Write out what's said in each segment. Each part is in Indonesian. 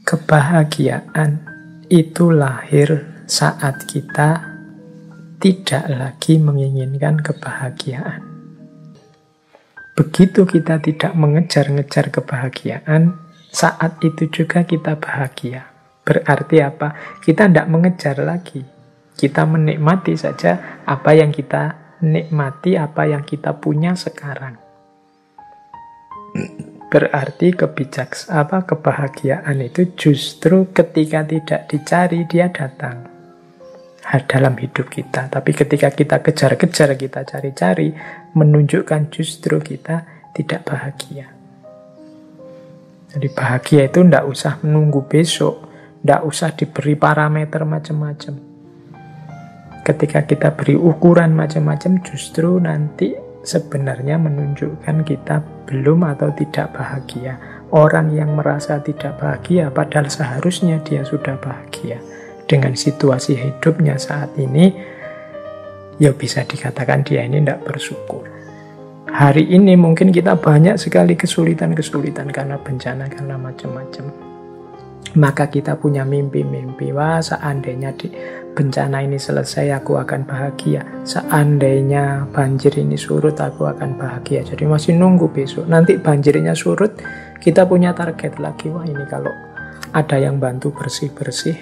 Kebahagiaan itu lahir saat kita tidak lagi menginginkan kebahagiaan. Begitu kita tidak mengejar-ngejar kebahagiaan, saat itu juga kita bahagia. Berarti apa? Kita tidak mengejar lagi. Kita menikmati saja apa yang kita nikmati, apa yang kita punya sekarang. Berarti kebahagiaan itu justru ketika tidak dicari, dia datang dalam hidup kita. Tapi ketika kita kejar-kejar, kita cari-cari, menunjukkan justru kita tidak bahagia. Jadi bahagia itu tidak usah menunggu besok, tidak usah diberi parameter macam-macam. Ketika kita beri ukuran macam-macam, justru nanti sebenarnya menunjukkan kita belum atau tidak bahagia. Orang yang merasa tidak bahagia, padahal seharusnya dia sudah bahagia dengan situasi hidupnya saat ini, ya bisa dikatakan dia ini tidak bersyukur. Hari ini mungkin kita banyak sekali kesulitan-kesulitan karena bencana, karena macam-macam. Maka kita punya mimpi-mimpi, wah seandainya bencana ini selesai aku akan bahagia, seandainya banjir ini surut aku akan bahagia. Jadi masih nunggu besok, nanti banjirnya surut, kita punya target lagi, wah ini kalau ada yang bantu bersih-bersih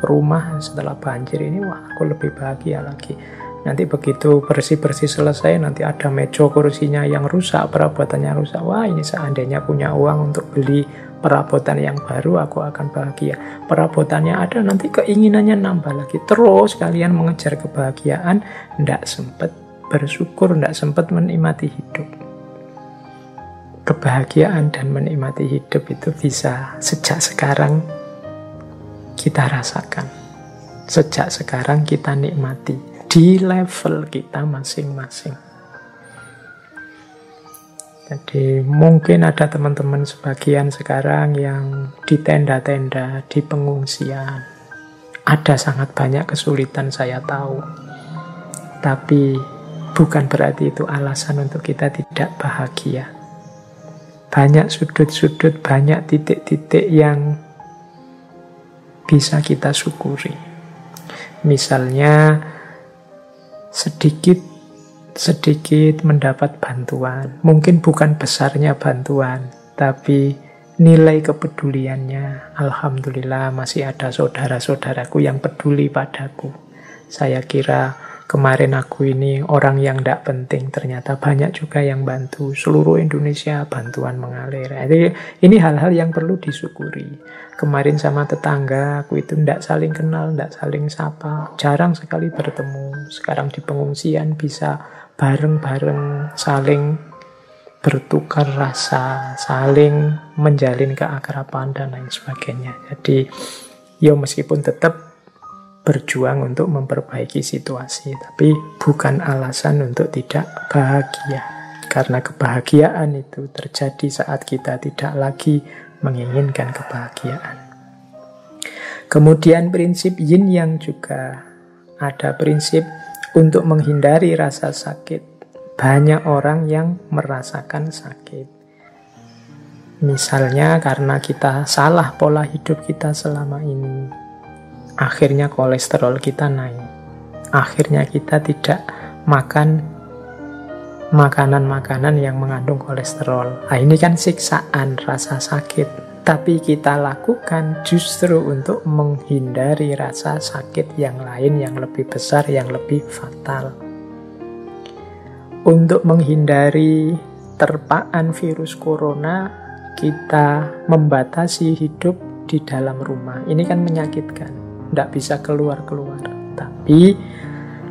rumah setelah banjir ini, wah aku lebih bahagia lagi. Nanti begitu bersih-bersih selesai, nanti ada meja kursinya yang rusak, perabotannya rusak, wah ini seandainya punya uang untuk beli perabotan yang baru, aku akan bahagia. Perabotannya ada, nanti keinginannya nambah lagi. Terus kalian mengejar kebahagiaan, tidak sempat bersyukur, tidak sempat menikmati hidup. Kebahagiaan dan menikmati hidup itu bisa sejak sekarang kita rasakan. Sejak sekarang kita nikmati di level kita masing-masing. Jadi mungkin ada teman-teman sebagian sekarang yang di tenda-tenda, di pengungsian. Ada sangat banyak kesulitan, saya tahu. Tapi bukan berarti itu alasan untuk kita tidak bahagia. Banyak sudut-sudut, banyak titik-titik yang bisa kita syukuri. Misalnya sedikit mendapat bantuan. Mungkin bukan besarnya bantuan, tapi nilai kepeduliannya. Alhamdulillah masih ada saudara-saudaraku yang peduli padaku. Saya kira kemarin aku ini orang yang tidak penting, ternyata banyak juga yang bantu. Seluruh Indonesia bantuan mengalir. Jadi ini hal-hal yang perlu disyukuri. Kemarin sama tetangga aku itu tidak saling kenal, tidak saling sapa, jarang sekali bertemu. Sekarang di pengungsian bisa bareng-bareng saling bertukar rasa, saling menjalin keakraban dan lain sebagainya. Jadi ya meskipun tetap berjuang untuk memperbaiki situasi, tapi bukan alasan untuk tidak bahagia. Karena kebahagiaan itu terjadi saat kita tidak lagi menginginkan kebahagiaan. Kemudian prinsip yin yang juga ada prinsip untuk menghindari rasa sakit. Banyak orang yang merasakan sakit. Misalnya karena kita salah pola hidup kita selama ini. Akhirnya kolesterol kita naik. Akhirnya kita tidak makan makanan-makanan yang mengandung kolesterol. Nah, ini kan siksaan, rasa sakit. Tapi kita lakukan justru untuk menghindari rasa sakit yang lain, yang lebih besar, yang lebih fatal. Untuk menghindari terpaan virus corona, kita membatasi hidup di dalam rumah. Ini kan menyakitkan, tidak bisa keluar-keluar. Tapi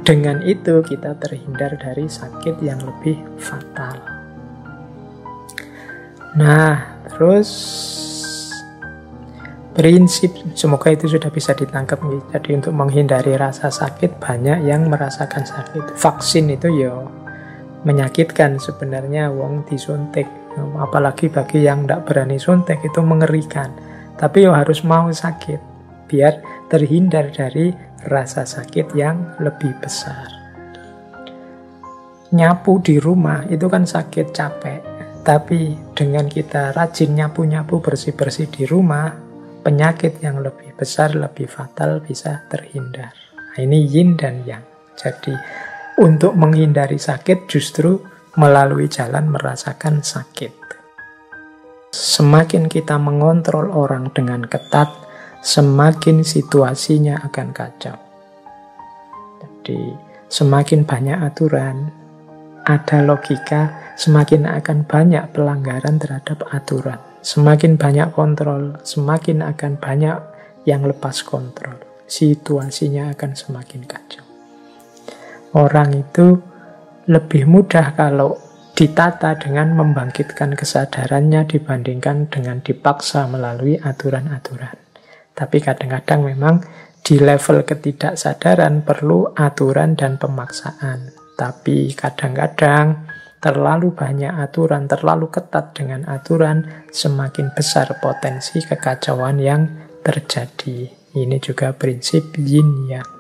dengan itu kita terhindar dari sakit yang lebih fatal. Nah, terus prinsip, semoga itu sudah bisa ditangkap. Jadi untuk menghindari rasa sakit, banyak yang merasakan sakit. Vaksin itu ya menyakitkan sebenarnya, wong disuntik. Apalagi bagi yang tidak berani suntik itu mengerikan. Tapi ya harus mau sakit biar terhindar dari rasa sakit yang lebih besar. Nyapu di rumah itu kan sakit, capek. Tapi dengan kita rajin nyapu-nyapu, bersih-bersih di rumah, penyakit yang lebih besar, lebih fatal bisa terhindar. Nah, ini yin dan yang. Jadi untuk menghindari sakit justru melalui jalan merasakan sakit. Semakin kita mengontrol orang dengan ketat, semakin situasinya akan kacau. Jadi semakin banyak aturan, ada logika, semakin akan banyak pelanggaran terhadap aturan. Semakin banyak kontrol, semakin akan banyak yang lepas kontrol. Situasinya akan semakin kacau. Orang itu lebih mudah kalau ditata dengan membangkitkan kesadarannya dibandingkan dengan dipaksa melalui aturan-aturan. Tapi kadang-kadang memang di level ketidaksadaran perlu aturan dan pemaksaan. Tapi kadang-kadang terlalu banyak aturan, terlalu ketat dengan aturan, semakin besar potensi kekacauan yang terjadi. Ini juga prinsip yin yang.